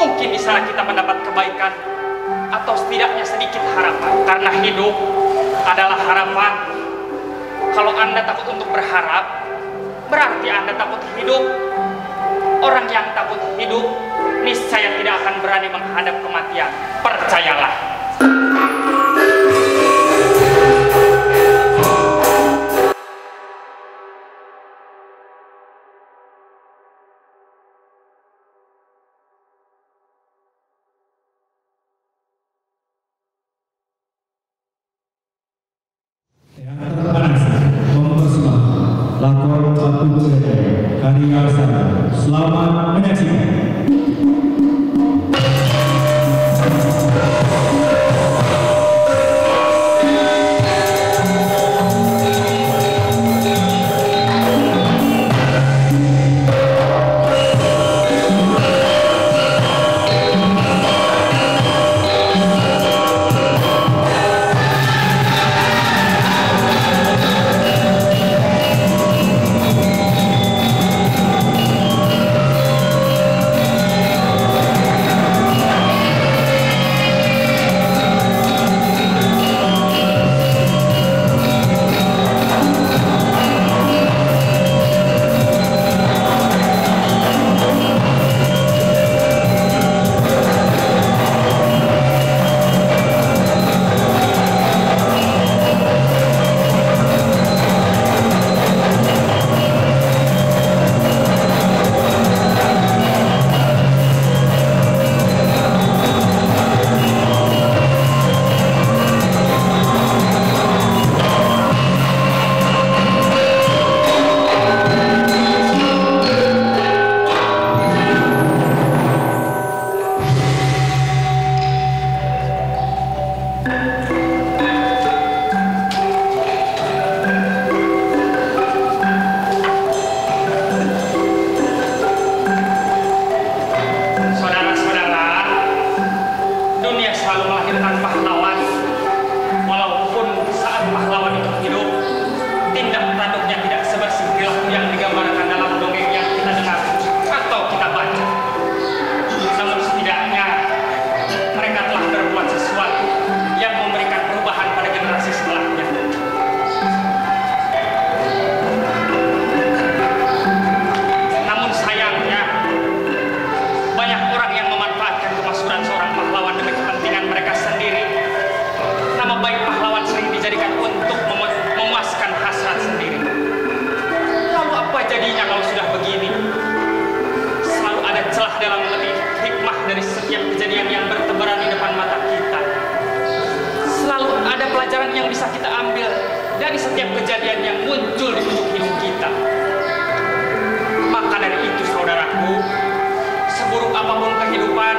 Mungkin di sana kita mendapat kebaikan atau setidaknya sedikit harapan. Karena hidup adalah harapan. Kalau Anda takut untuk berharap, berarti Anda takut hidup. Orang yang takut hidup niscaya tidak akan berani menghadap kematian. Percayalah. Lakon Batu Bureto, Kanigasan. Selamat menyaksikan. Yang bisa kita ambil dari setiap kejadian yang muncul di tubuh hidup kita. Maka dari itu saudaraku, seburuk apapun kehidupan,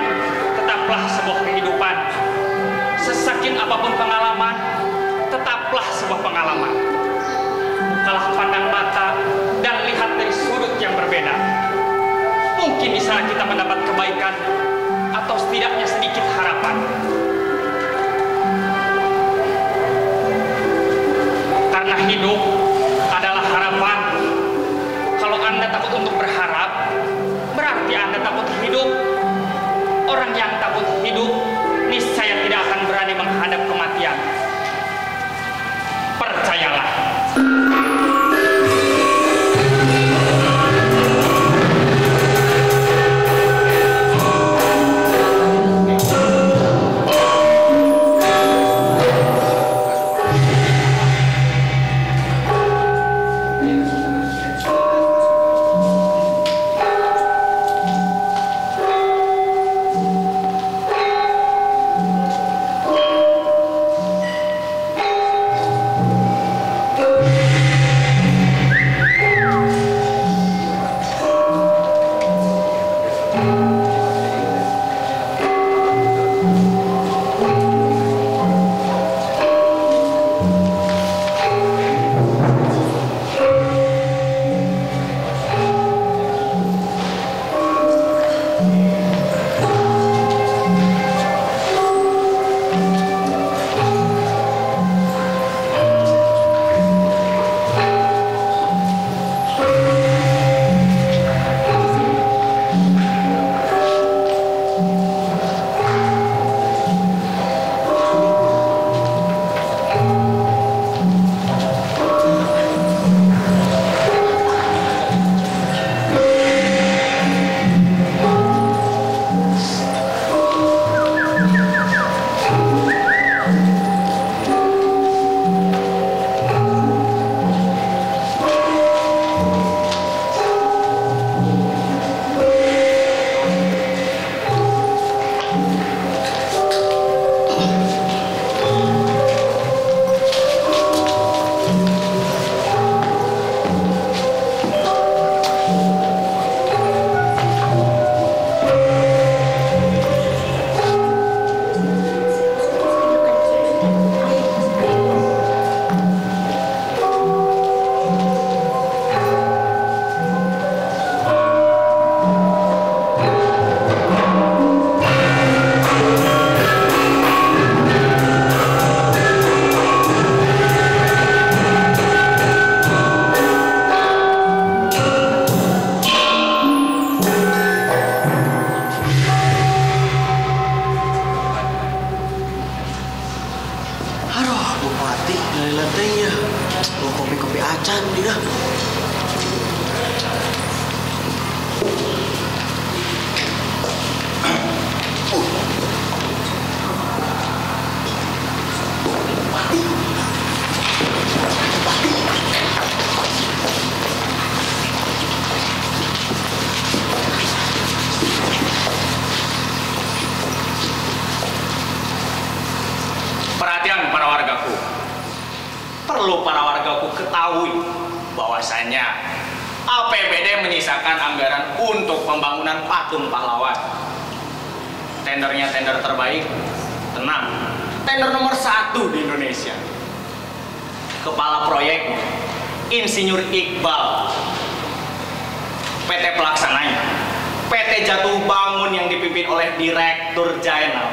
tetaplah sebuah kehidupan. Sesakit apapun pengalaman, tetaplah sebuah pengalaman. Bukalah pandang mata dan lihat dari sudut yang berbeda. Mungkin di sana kita mendapat kebaikan atau setidaknya sedikit harapan. Karena hidup adalah harapan. Kalau Anda takut untuk berharap, berarti Anda takut hidup. Orang yang takut hidup niscaya tidak akan berani menghadap kematian. Percayalah. perlu para wargaku ketahui bahwasanya APBD menyisakan anggaran untuk pembangunan patung pahlawan. Tendernya tender terbaik, tenang, tender nomor 1 di Indonesia. Kepala proyek Insinyur Iqbal. PT pelaksananya PT Jatuh Bangun yang dipimpin oleh Direktur Jainal.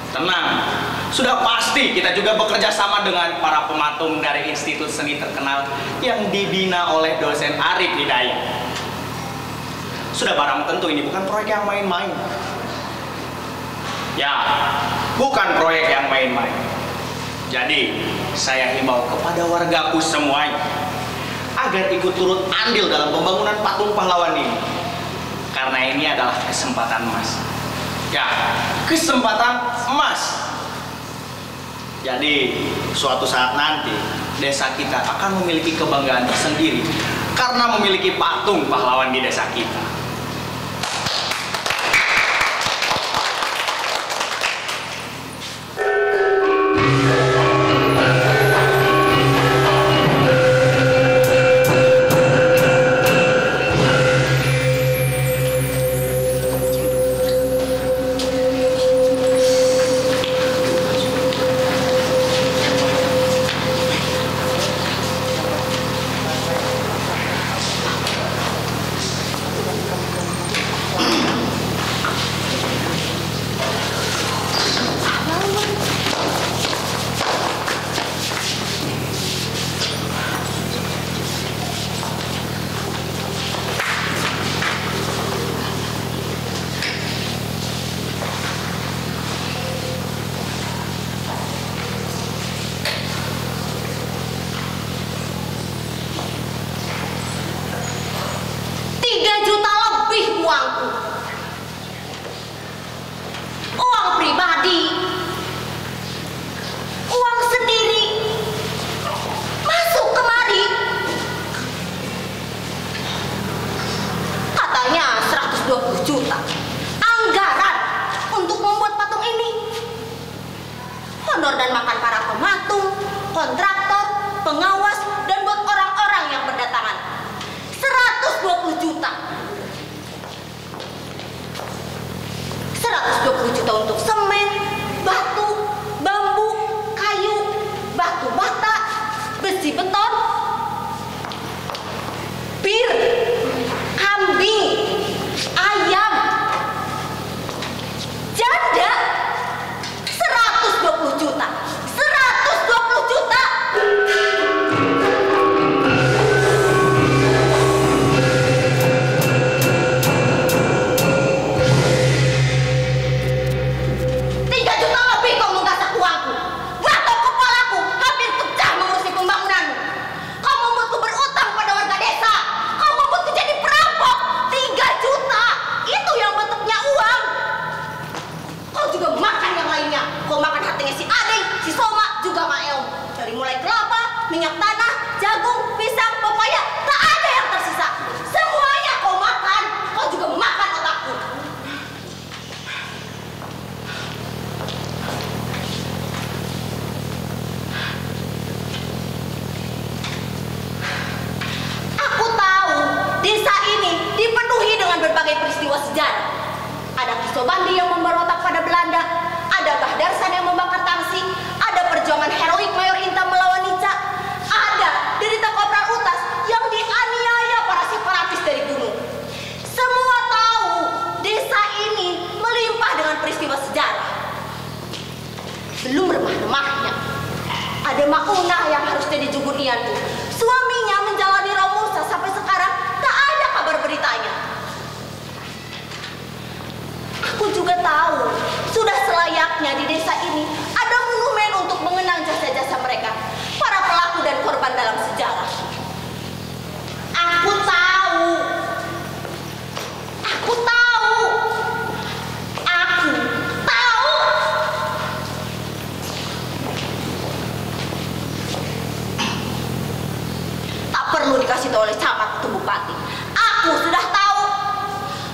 Tenang, sudah pasti kita juga bekerja sama dengan para pematung dari institut seni terkenal yang dibina oleh dosen Arif Hidayat. Sudah barang tentu ini bukan proyek yang main-main. Ya, bukan proyek yang main-main. Jadi, saya himbau kepada wargaku semuanya agar ikut turut andil dalam pembangunan patung pahlawan ini. Karena ini adalah kesempatan emas. Ya, kesempatan emas. Jadi, suatu saat nanti desa kita akan memiliki kebanggaan tersendiri karena memiliki patung pahlawan di desa kita.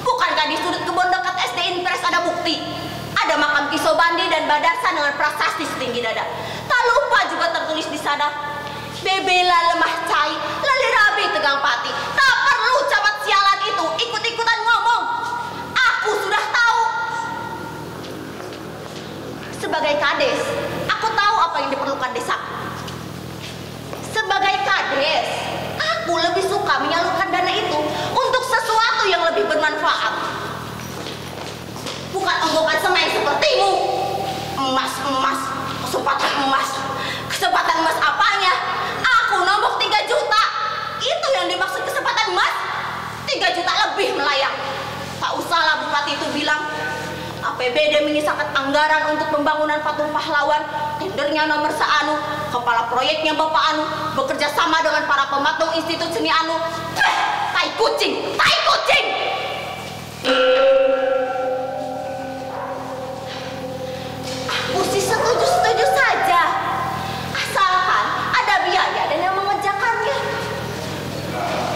Bukankah di sudut kebun dekat SD Impres ada bukti? Ada ada makam Kisobandi dan Badarsa dengan prasasti setinggi dada. Tak lupa juga tertulis di sana, bebela lemah cai, lali rabi tegang pati. Tak perlu camat sialan itu ikut-ikutan ngomong. Aku sudah tahu. Sebagai kades, aku tahu apa yang diperlukan desa. Sebagai kades, aku lebih suka menyalurkan dana itu untuk sesuatu yang lebih bermanfaat. Bukan omongan semen sepertimu. Emas, kesempatan emas apanya? Aku nombok 3 juta. Itu yang dimaksud kesempatan emas. 3 juta lebih melayang. Tak usahlah bupati itu bilang APBD menyisakan anggaran untuk pembangunan patung pahlawan, tendernya nomor seanu, kepala proyeknya Bapak Anu, bekerja sama dengan para pematung Institut Seni Anu. Tai kucing, tai kucing! Aku sih setuju saja, asalkan ada biaya dan yang mengerjakannya.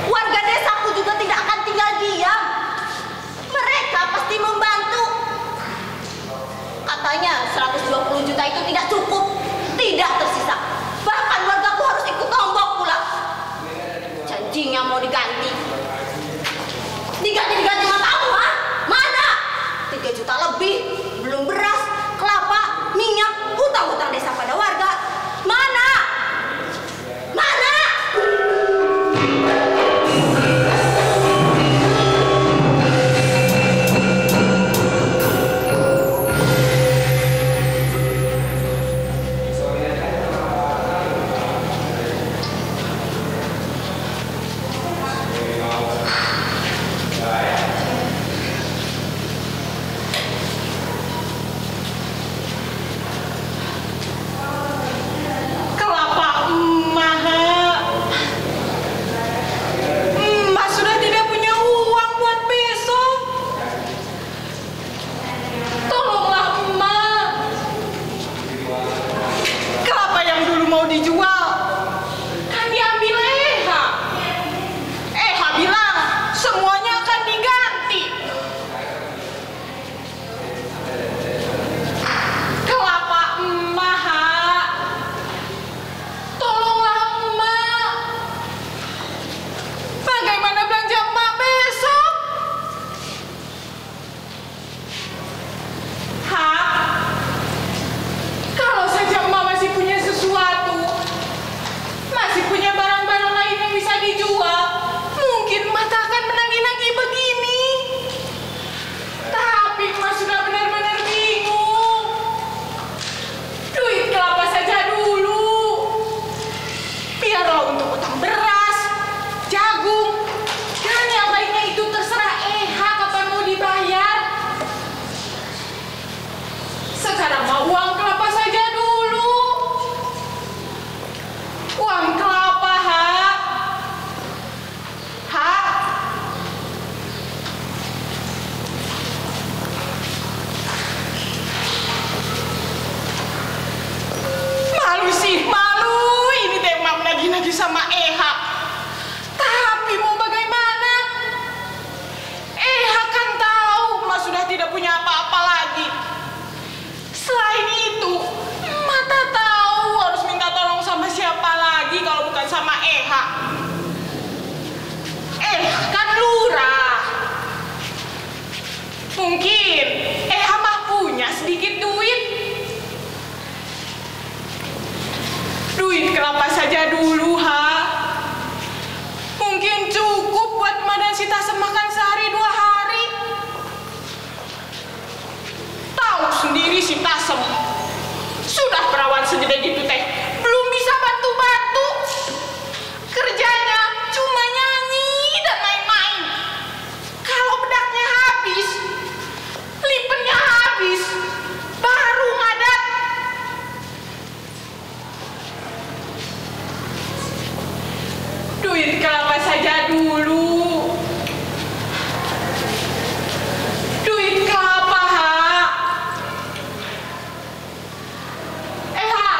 Warga desaku juga tidak akan tinggal diam. Mereka pasti membantu. Katanya 120 juta itu tidak cukup, tidak tersisa. Bahkan wargaku harus ikut nombok pula. Janjinya mau diganti. Diganti matamu, ha? Mana? 3 juta lebih, belum beras, kelapa, minyak, hutang-hutang desa pada warga. Mana? Mana? Sama Eha. Tapi mau bagaimana? Eha kan tahu Mas sudah tidak punya apa-apa lagi. Selain itu, Mata tahu harus minta tolong sama siapa lagi kalau bukan sama Eha. Eha kan lurah. Mungkin Eha mah punya sedikit duit. Duit kelapa saja dulu, ha? Mungkin cukup buat Ma dan si Tasem makan sehari 2 hari. Tahu sendiri si Tasem, sudah perawan segede gitu teh, belum bisa bantu-bantu. Kerjanya cuma nyanyi dan main-main. Kalau bedaknya habis, lipennya habis, baru ngadat. Duit kelapa saja dulu. Duit kelapa, ha? Ha?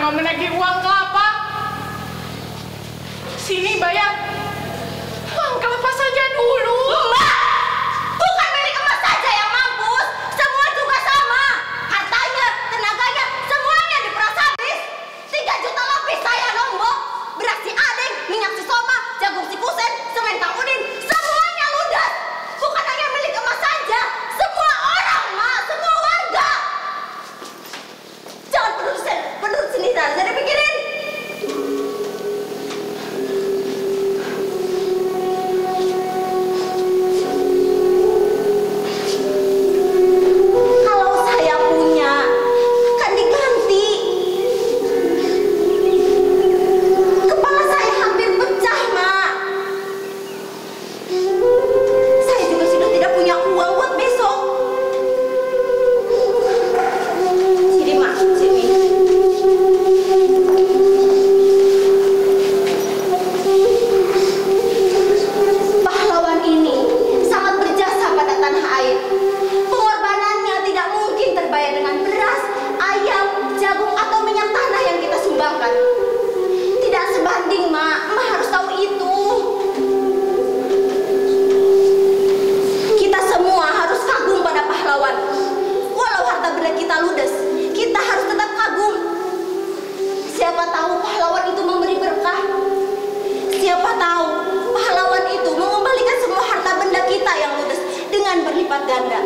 mau menagih uang kelapa. Sini bayar. Uang kelapa saja dulu. Mbak, bukan milik emas saja yang mampus, semua juga sama. Hartanya, tenaganya, semuanya diperas habis. 3 juta lebih saya nombok. Beras si Adeng, minyak si Soma, jagung si Kusen, semen Kang Udin, semuanya ludes. Bukan hanya milik emas saja, semua orang, Mak, semua warga. Jangan peduli sendiri aja dipikirin. Kalau saya punya, kan diganti. Kepala saya hampir pecah, Mak. Saya juga sudah tidak punya uang buat besok. Sini, Mak, sini. Pahlawan ini sangat berjasa pada tanah air. Pengorbanannya tidak mungkin terbayar dengan beras, ayam, jagung, atau minyak tanah yang kita sumbangkan. Tidak sebanding, Mak. Mak harus tahu itu. Kita semua harus kagum pada pahlawan. Walau harta benda kita ludes, kita harus tetap kagum. Siapa tahu pahlawan itu memberi berkah. Siapa tahu pahlawan itu mengembalikan semua harta benda kita yang ludes dengan berlipat ganda.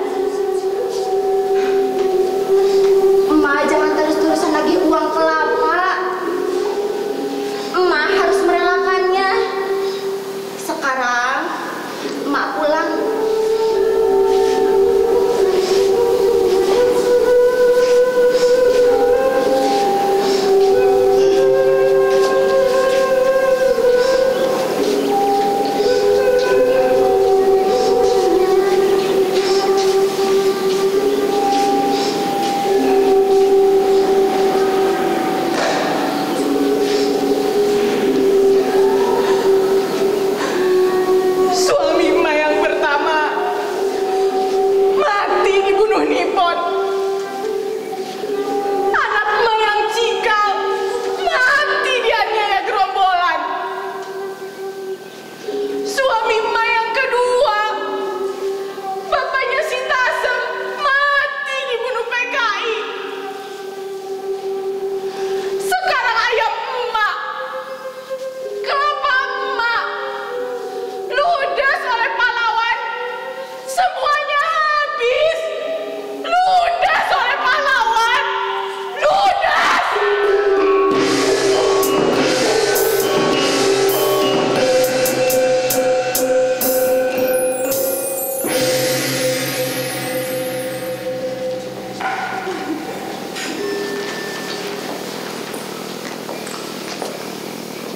Emak jangan terus-terusan lagi uang kelapa. Emak harus merelakannya. Sekarang emak pulang. Suami emak yang pertama mati dibunuh nipot. Anak emak yang cikal mati dianiaya gerombolan. Suami emak yang kedua, bapaknya si Tasem, mati dibunuh PKI. Sekarang ayam emak, kelapa emak, ludes oleh pahlawan. Semuanya habis. Ludes oleh pahlawan. Ludes.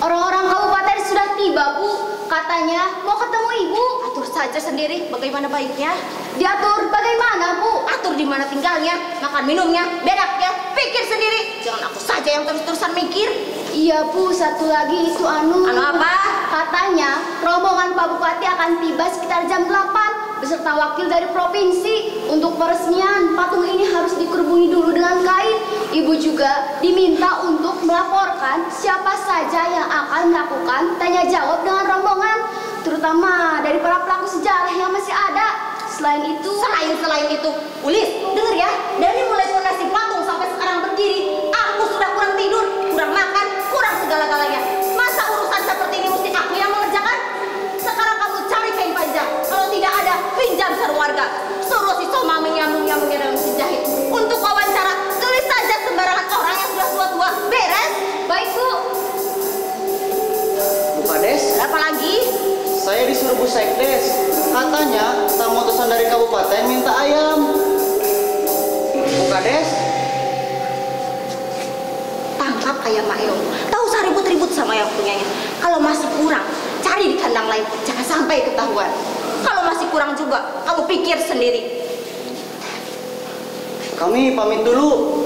Orang-orang kabupaten sudah tiba, Bu. Katanya mau ketemu Ibu. Atur saja sendiri bagaimana baiknya. Diatur bagaimana, Bu? Atur di mana tinggalnya, makan minumnya, bedaknya, pikir sendiri. Jangan aku saja yang terus-terusan mikir. Iya Bu, satu lagi itu Anu apa? Katanya rombongan Pak Bupati akan tiba sekitar jam 8 beserta wakil dari provinsi. Untuk peresmian patung ini harus dikerubungi dulu dengan kain. Ibu juga diminta untuk melaporkan siapa saja yang akan melakukan tanya jawab dengan rombongan, terutama dari para pelaku sejarah yang masih ada. Selain itu, Ulis, denger ya. Dari mulai fondasi patung sampai sekarang berdiri, aku sudah kurang tidur, kurang makan, kurang segala-galanya. Masa urusan seperti ini mesti aku yang mengerjakan? Sekarang kamu cari kain panjang. Kalau tidak ada, pinjam sarung warga. Suruh si Soma menyambung-nyambungnya dengan mesin jahit. Untuk wawancara, tulis saja sembarangan orang yang sudah tua-tua. Beres? baik Bu. Bu Kades, Apa lagi? saya disuruh Bu Sekdes. Katanya tamu utusan dari kabupaten minta ayam. Bu Kades, Tangkap ayam Maeo. Tak usah ribut-ribut sama yang punyanya. Kalau masih kurang, cari di kandang lain. Jangan sampai ketahuan. Kalau masih kurang juga, kamu pikir sendiri. kami pamit dulu.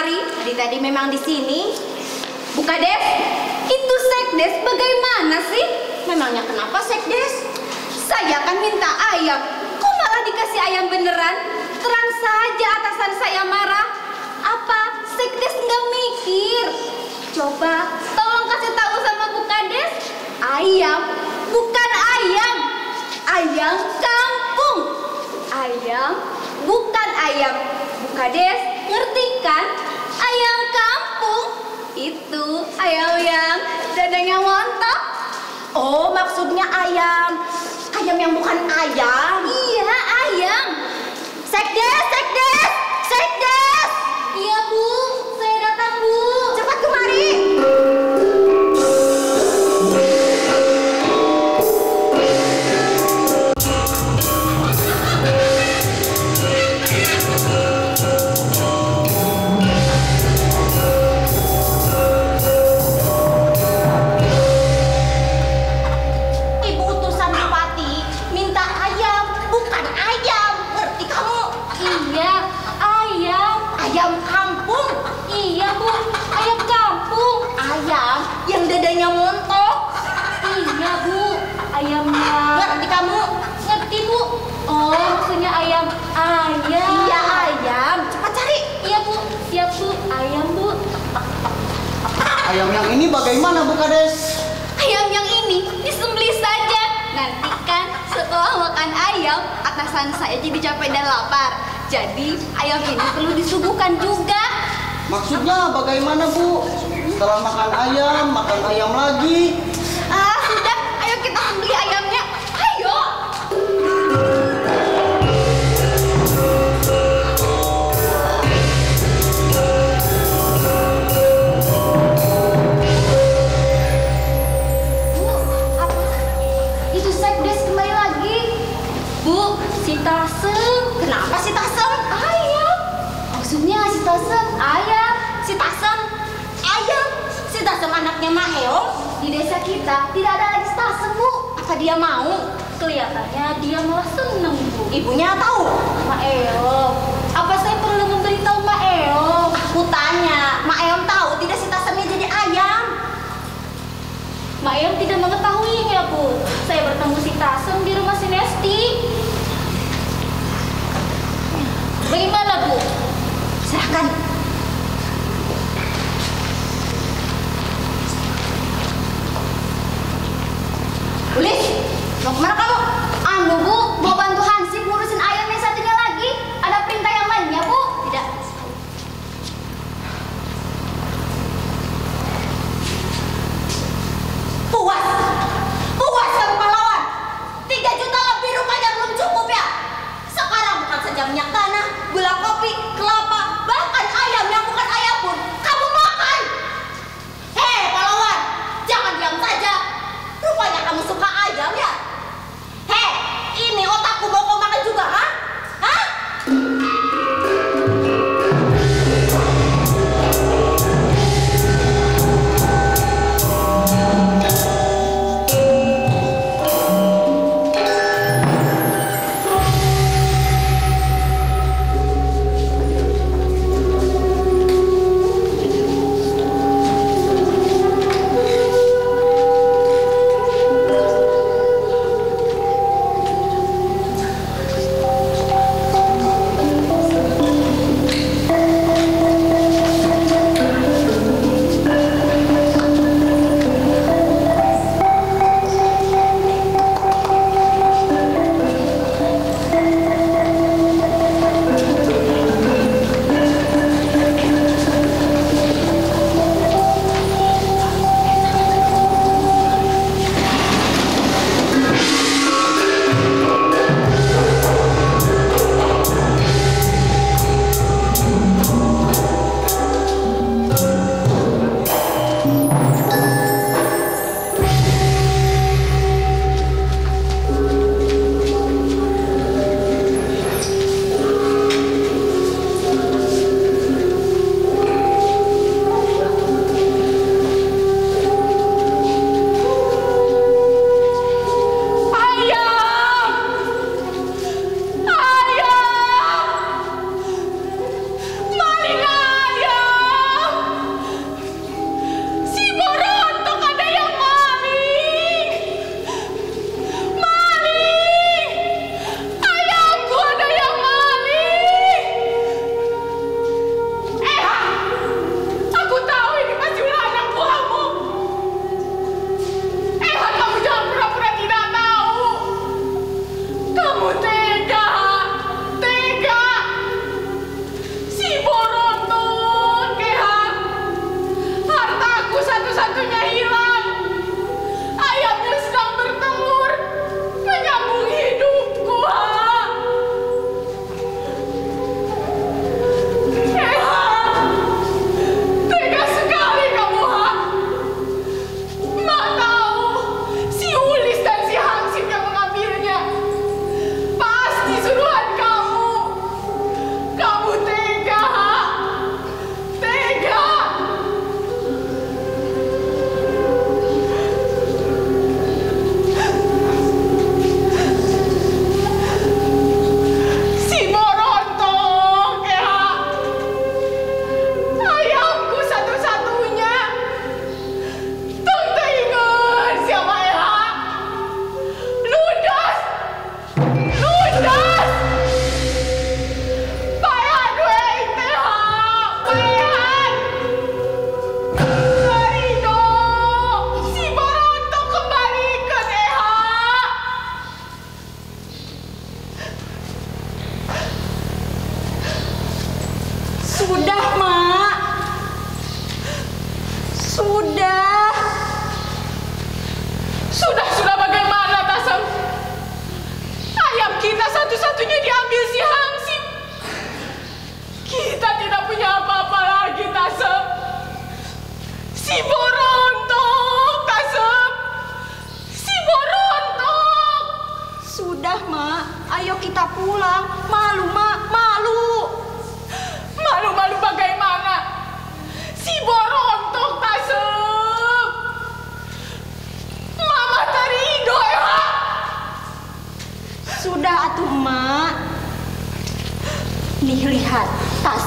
kemari? Tadi memang di sini. Bu Kades, itu Sekdes bagaimana sih? Memangnya kenapa Sekdes? Saya kan minta ayam, kok malah dikasih ayam beneran? Terang saja atasan saya marah. Apa Sekdes nggak mikir? Coba tolong kasih tahu sama Bu Kades. Ayam, bukan ayam. Ayam kampung. Ayam, bukan ayam. Bu Kades, ngerti kan? Ayam kampung itu ayam yang dadanya montok. Oh, maksudnya ayam. Ayam yang bukan ayam. Iya, ayam. Sekdes, Sekdes, Sekdes. Iya, Bu. Saya datang, Bu. Cepat kemari. Ayam yang ini bagaimana, Bu Kades? Ayam yang ini disembelih saja. Nanti kan setelah makan ayam, atasan saya jadi capek dan lapar. Jadi ayam ini perlu disuguhkan juga. Maksudnya bagaimana, Bu? Setelah makan ayam lagi. Ah, sudah. Ayo kita sembelih ayamnya. Ayo. Kenapa si Tasem? Ayam. Maksudnya si Tasem? Ayam. Si Tasem? Ayam. Si Tasem anaknya Maeo. Di desa kita tidak ada lagi si Tasem, Bu. Apa dia mau? Kelihatannya dia malah seneng, Bu. Ibunya tahu? Maeo. Apa saya perlu memberitahu Maeo? Aku tanya. Maeo tahu tidak si Tasemnya jadi ayam? Maeo tidak mengetahuinya, Bu. Saya bertemu si Tasem di rumah si Nesti. Bagaimana, Bu? Silahkan. Ulis, mau kemana kamu? Bu, mau bantu Hansip ngurusin ayam yang satunya lagi. Ada perintah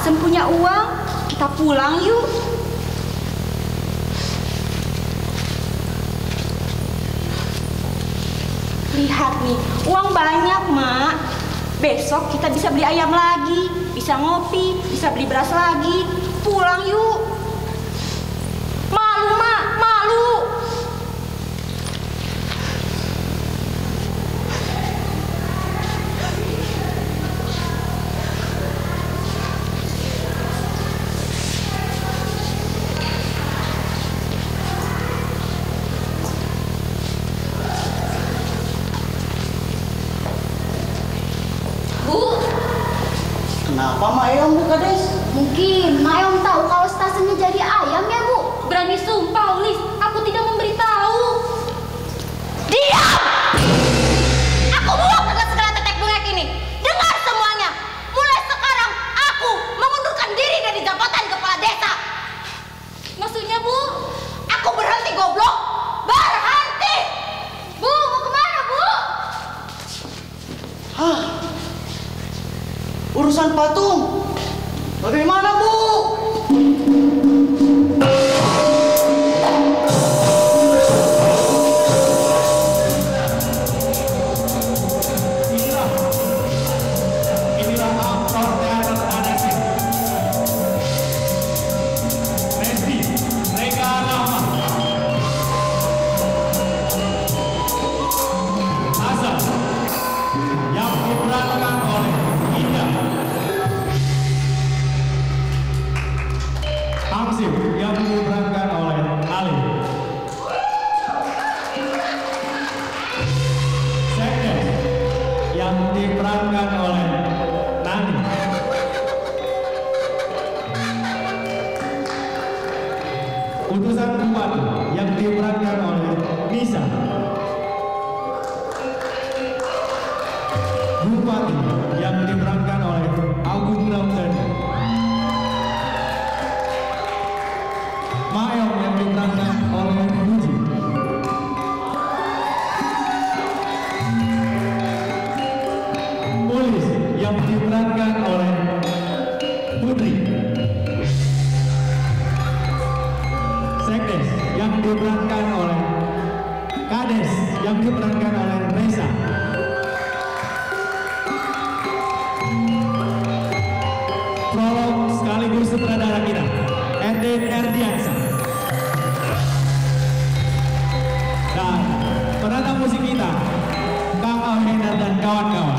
Kasem punya uang, kita pulang yuk. Lihat nih, uang banyak, Mak. Besok kita bisa beli ayam lagi, bisa ngopi, bisa beli beras lagi. Pulang yuk. Malu, Mak, malu. Kenapa Mayong, Bu Kades? Mungkin Mayong tahu kalau stasiunnya jadi ayam ya, Bu. Berani sumpah, Ulis, aku tidak memberitahu. Diam! Aku muak dengan segala tetek bengek ini. Dengar semuanya. Mulai sekarang aku mengundurkan diri dari jabatan kepala desa. Maksudnya, Bu? Aku berhenti, goblok. Berhenti! Bu, mau kemana, Bu? Hah? Urusan patung. Bagaimana, Bu? Inilah aktor teater Adasin. Resti, Rega Rahma. Azam, yang diperankan oleh Indah. Hamzim, yang diperankan oleh Ali. Sekdes, yang diperankan oleh Nani. Utusan Bupati yang diperankan oleh Nisa. Bupati yang diperankan oleh Agung Ramdhani. Mayong yang diperankan oleh Puji. Ulis yang diperankan oleh Putri. Sekdes yang diperankan oleh Kades yang diperankan oleh Reza. Prolog sekaligus sutradara kita, Eden Erdiansyah. Dan penata musik kita, Kang Alhendar dan kawan-kawan.